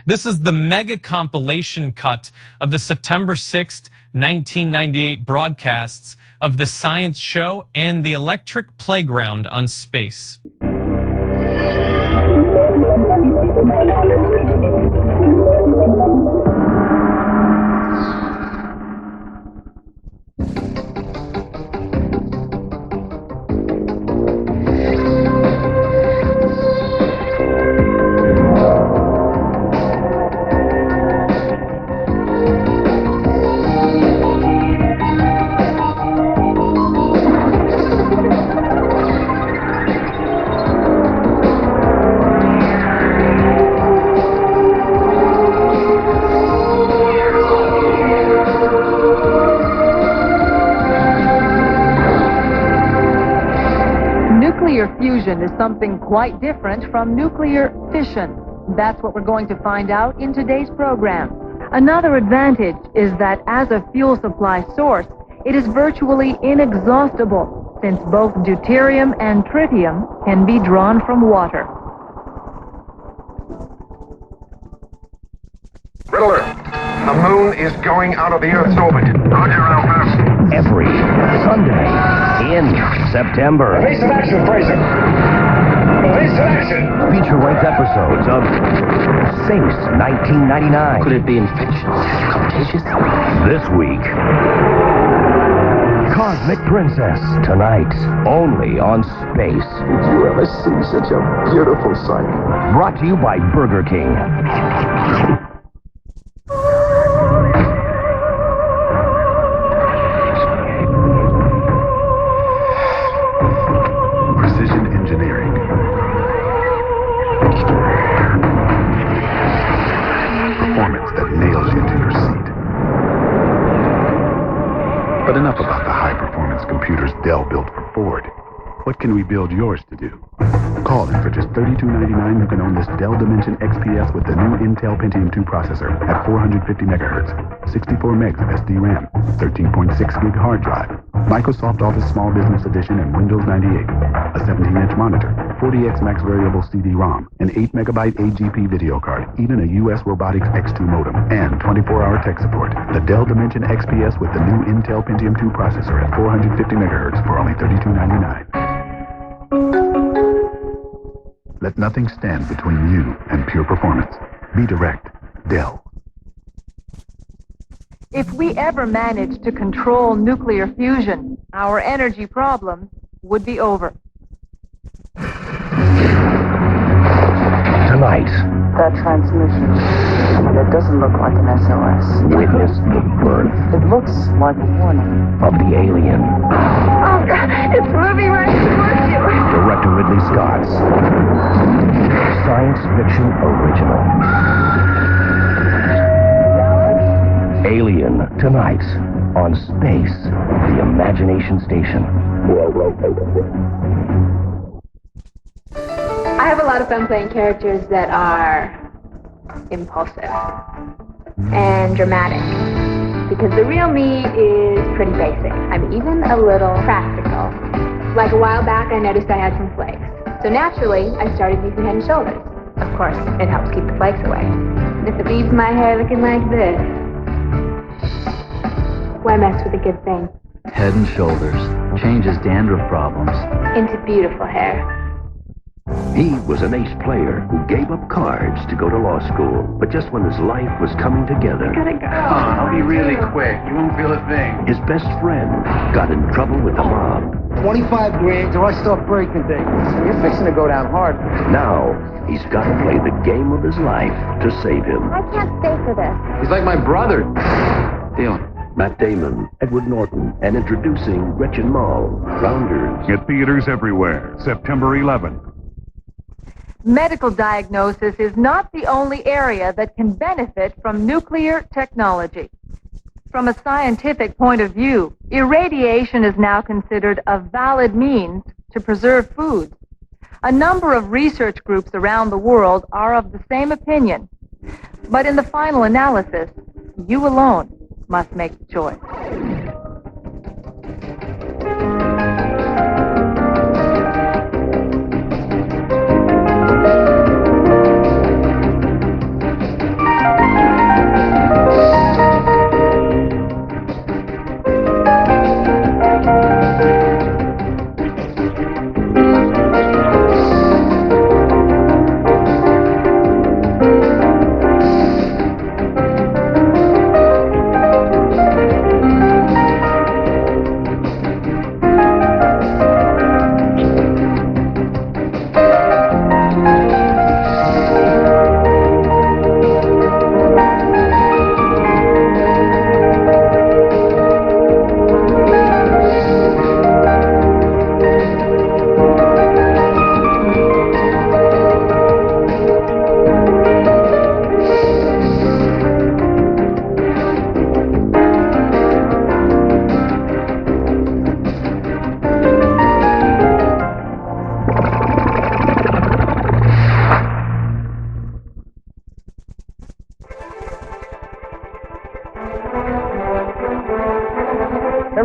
This is the mega compilation cut of the September 6th, 1998 broadcasts of The Science Show and The Electric Playground on Space. Nuclear fusion is something quite different from nuclear fission. That's what we're going to find out in today's program. Another advantage is that as a fuel supply source, it is virtually inexhaustible, since both deuterium and tritium can be drawn from water. Red alert. The moon is going out of the Earth's orbit. Roger, Alpha. Every Sunday in September. Evasive action, Fraser. Evasive action. Feature-length episodes of Space 1999. Could it be infectious? Contagious? This week, Cosmic Princess. Tonight, only on Space. Did you ever see such a beautiful sight? Brought to you by Burger King. Precision engineering. Performance that nails you to your seat. But enough about the high-performance computers Dell built for Ford. What can we build yours to do? Call them for just $32.99. You can own this Dell Dimension XPS with the new Intel Pentium 2 processor at 450 megahertz, 64 megs of SD RAM, 13.6 gig hard drive, Microsoft Office Small Business Edition and Windows 98, a 17-inch monitor, 40x max variable CD-ROM, an 8 megabyte AGP video card, even a US Robotics X2 modem, and 24-hour tech support. The Dell Dimension XPS with the new Intel Pentium 2 processor at 450 megahertz for only $32.99. Let nothing stand between you and pure performance. Be direct. Dell. If we ever managed to control nuclear fusion, our energy problems would be over. Tonight, That transmission, that doesn't look like an SOS. witness the birth It looks like a warning. of the alien. Oh, God, it's moving right towards you. Director Ridley Scott's science fiction original. Alien, tonight, on Space, the Imagination Station. I have a lot of fun playing characters that are impulsive and dramatic, because the real me is pretty basic. I'm even a little practical. Like a while back, I noticed I had some flakes. So naturally, I started using Head and Shoulders. Of course, it helps keep the flakes away. And if it leaves my hair looking like this, why mess with a good thing? Head and Shoulders changes dandruff problems Into beautiful hair. He was an ace player who gave up cards to go to law school, but just when his life was coming together, Gotta go. I'll be really quick. You won't feel a thing. his best friend got in trouble with the mob. 25 grand or I start breaking things. You're fixing to go down hard. Now, he's got to play the game of his life to save him. I can't stay for this. He's like my brother. Deal. Matt Damon, Edward Norton, and introducing Gretchen Mol, Rounders. At theaters everywhere, September 11th. Medical diagnosis is not the only area that can benefit from nuclear technology. From a scientific point of view, irradiation is now considered a valid means to preserve food. A number of research groups around the world are of the same opinion. But in the final analysis, you alone must make the choice.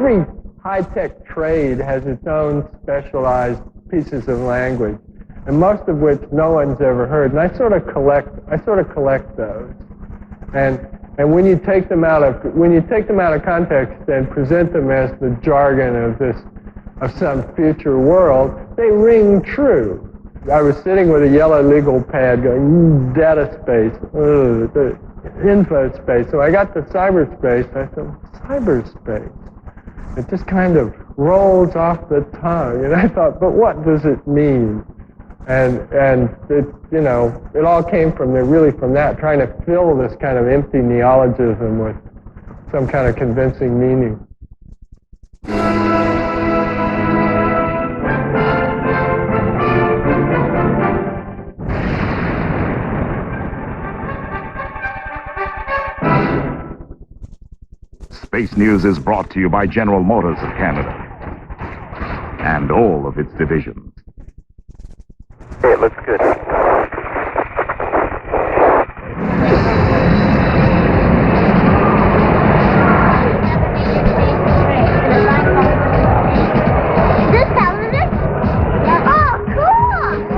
every high-tech trade has its own specialized pieces of language, and most of which no one's ever heard. And I sort of collect those. And when you take them out of context and present them as the jargon of some future world, they ring true. I was sitting with a yellow legal pad going, data space, the info space. So I got to cyberspace. I said, cyberspace. It just kind of rolls off the tongue. And I thought, but what does it mean? And it, you know, it all came from that, trying to fill this kind of empty neologism with some kind of convincing meaning. Space News is brought to you by General Motors of Canada and all of its divisions. Hey, it looks good. This television? Yeah. Oh, cool!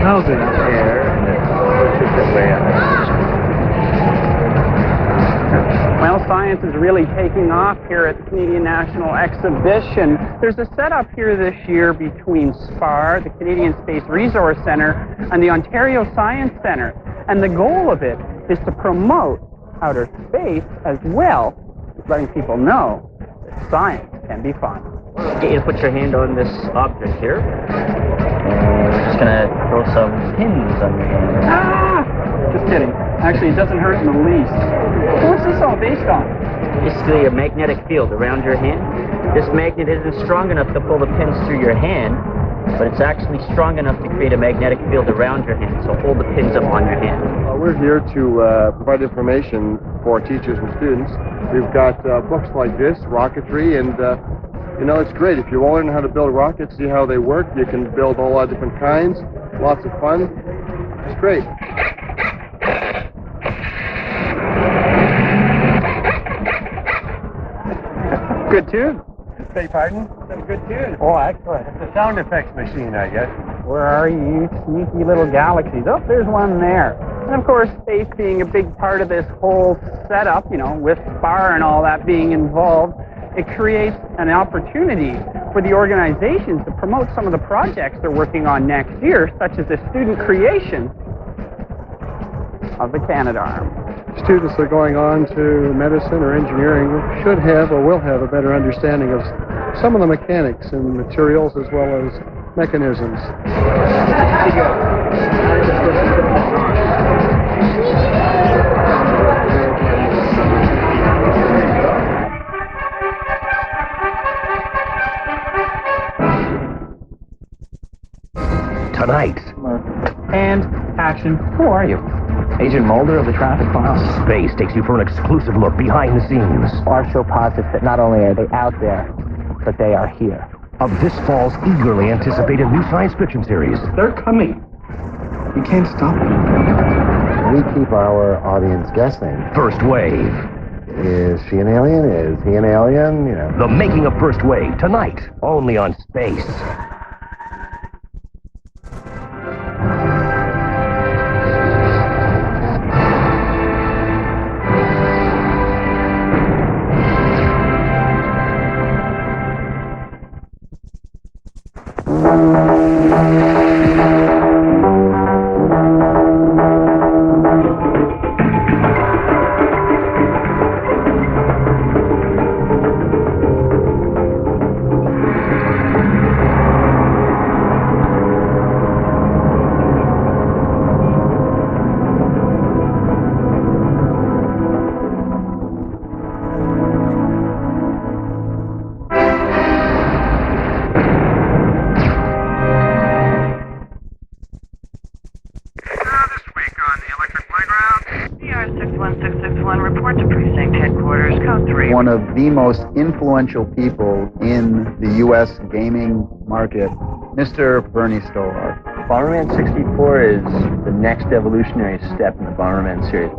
How's it up there? Well, science is really taking off here at the Canadian National Exhibition. There's a setup here this year between SPAR, the Canadian Space Resource Centre, and the Ontario Science Centre. And the goal of it is to promote outer space as well as letting people know that science can be fun. Get you to put your hand on this object here. And we're just gonna throw some pins on your hand. Ah! Just kidding. Actually, it doesn't hurt in the least. What's this all based on? Basically a magnetic field around your hand. This magnet isn't strong enough to pull the pins through your hand, but it's actually strong enough to create a magnetic field around your hand. So hold the pins up on your hand. We're here to provide information for teachers and students. We've got books like this, rocketry, and you know, it's great. If you want to learn how to build rockets, see how they work, you can build a lot of different kinds. Lots of fun. It's great. Good tune. Beg pardon? That's a good tune. Oh, excellent. It's a sound effects machine, I guess. Where are you, sneaky little galaxies? Oh, there's one there. And of course, space being a big part of this whole setup, you know, with SPAR and all that being involved, it creates an opportunity for the organizations to promote some of the projects they're working on next year, such as the student creation of the Canadarm. Students that are going on to medicine or engineering should have or will have a better understanding of some of the mechanics and materials as well as mechanisms. Tonight. And action. Who are you? Agent Mulder of the Traffic Files. Space takes you for an exclusive look behind the scenes. Our show posits that not only are they out there, but they are here. Of this fall's eagerly anticipated new science fiction series. They're coming. You can't stop them. We keep our audience guessing. First Wave. Is she an alien? Is he an alien? You know. The making of First Wave, tonight, only on Space. PR61661, report to precinct headquarters, code 3. One of the most influential people in the U.S. gaming market, Mr. Bernie Stolar. Bomberman 64 is the next evolutionary step in the Bomberman series.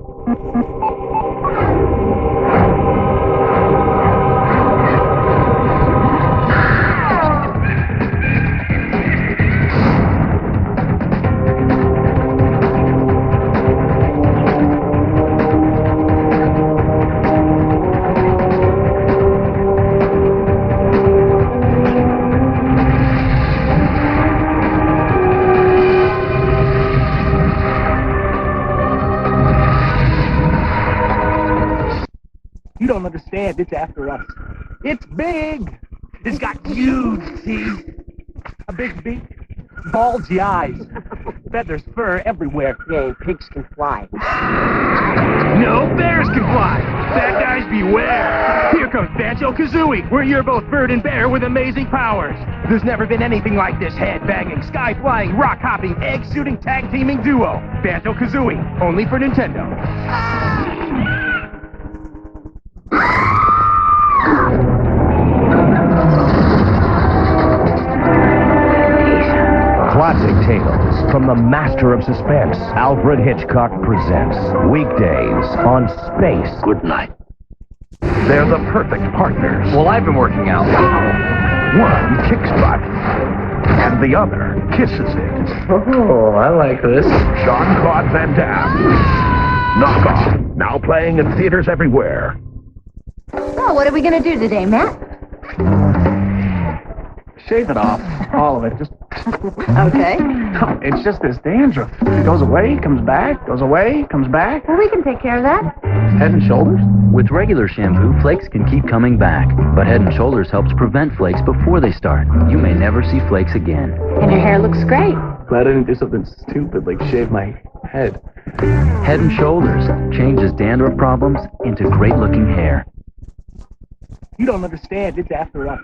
You don't understand. It's after us. It's big. It's got huge teeth, a big beak, bulgy eyes, feathers, fur everywhere. Yeah, pigs can fly. No bears can fly. Bad guys beware. Here comes Banjo-Kazooie. We're your both bird and bear with amazing powers. There's never been anything like this head-banging, sky-flying, rock-hopping, egg-shooting, tag-teaming duo. Banjo-Kazooie, only for Nintendo. Classic Tales from the master of suspense, Alfred Hitchcock presents weekdays on Space. Good night. They're the perfect partners. Well, I've been working out. One kicks butt, and the other kisses it. Oh, I like this. Jean-Claude Van Damme. Knock Off, now playing in theaters everywhere. So, what are we going to do today, Matt? Shave it off. All of it. Just. Okay. No, it's just this dandruff. It goes away, comes back, goes away, comes back. Well, we can take care of that. Head and Shoulders? With regular shampoo, flakes can keep coming back. But Head & Shoulders helps prevent flakes before they start. You may never see flakes again. And your hair looks great. Glad I didn't do something stupid like shave my head. Head & Shoulders changes dandruff problems into great-looking hair. You don't understand. It's after us.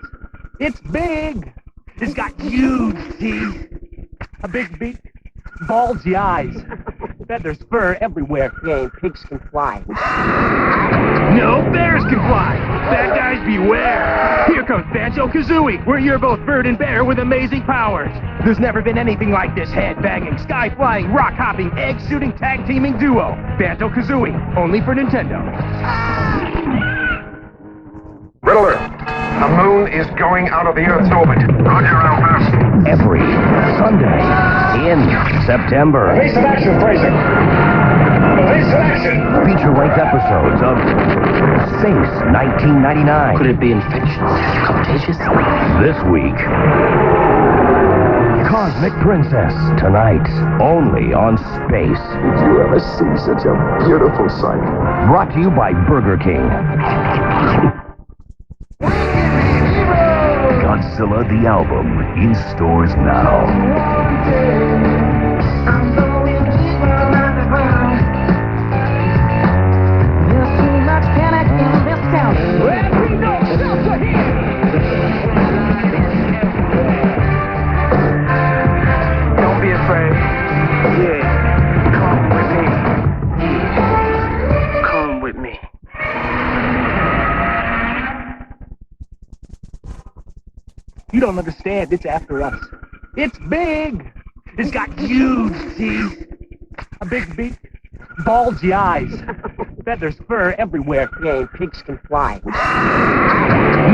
It's big. It's got huge teeth, a big beak, bulgy eyes, feathers, fur everywhere. Yeah, pigs can fly. No bears can fly. Bad guys beware. Here comes Banjo-Kazooie. We're your both bird and bear with amazing powers. There's never been anything like this head-banging, sky-flying, rock-hopping, egg-shooting, tag-teaming duo. Banjo-Kazooie, only for Nintendo. Red alert. The moon is going out of the Earth's orbit. Roger, Alpha. Every Sunday in September. Police in action, Fraser. Police in action. Feature-length episodes of Space 1999. Could it be infectious? Contagious? This week, Cosmic Princess, tonight, only on Space. Did you ever see such a beautiful sight? Brought to you by Burger King. Godzilla the album, in stores now. There's too much panic in this town. Every note sounds a hit. Don't be afraid. Yeah. Come with me. Come with me. You don't understand. It's after us. It's big. It's got huge teeth, a big beak, bulgy eyes, feathers, fur everywhere. Yeah, pigs can fly.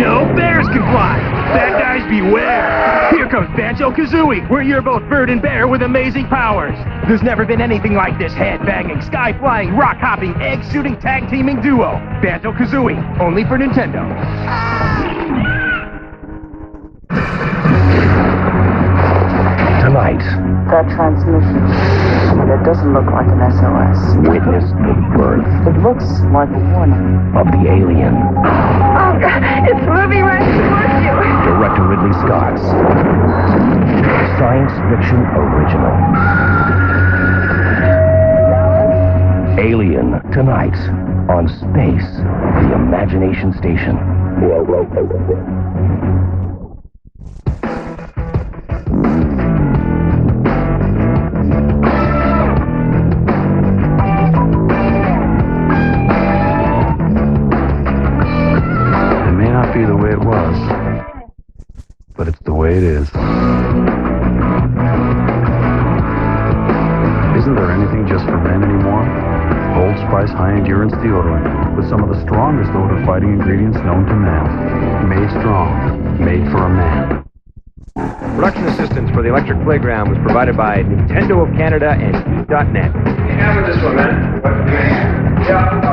No bears can fly. Bad guys beware. Here comes Banjo-Kazooie. We're your both bird and bear with amazing powers. There's never been anything like this head-banging, sky-flying, rock-hopping, egg-shooting, tag-teaming duo. Banjo-Kazooie, only for Nintendo. Tonight, That transmission, it doesn't look like an SOS. witness the birth It looks like a warning. of the alien. Oh, God, it's moving right towards you. Director Ridley Scott's science fiction original. Alien, tonight, on Space, the Imagination Station. Isn't there anything just for men anymore? Old Spice High Endurance Deodorant with some of the strongest odor-fighting ingredients known to man. Made strong, made for a man. Production assistance for the Electric Playground was provided by Nintendo of Canada and Geek.net. Have this one, man. Yeah,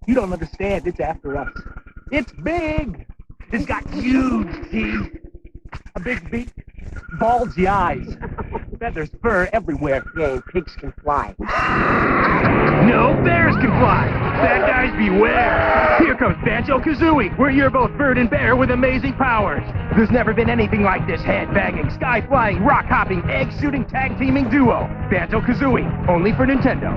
You don't understand. It's after us. It's big. It's got huge teeth, a big beak, bulgy eyes, feathers, fur everywhere. Yeah, pigs can fly. No bears can fly. Bad guys beware. Here comes Banjo-Kazooie. We're your both bird and bear with amazing powers. There's never been anything like this head-banging, sky-flying, rock-hopping, egg-shooting, tag-teaming duo. Banjo-Kazooie, only for Nintendo.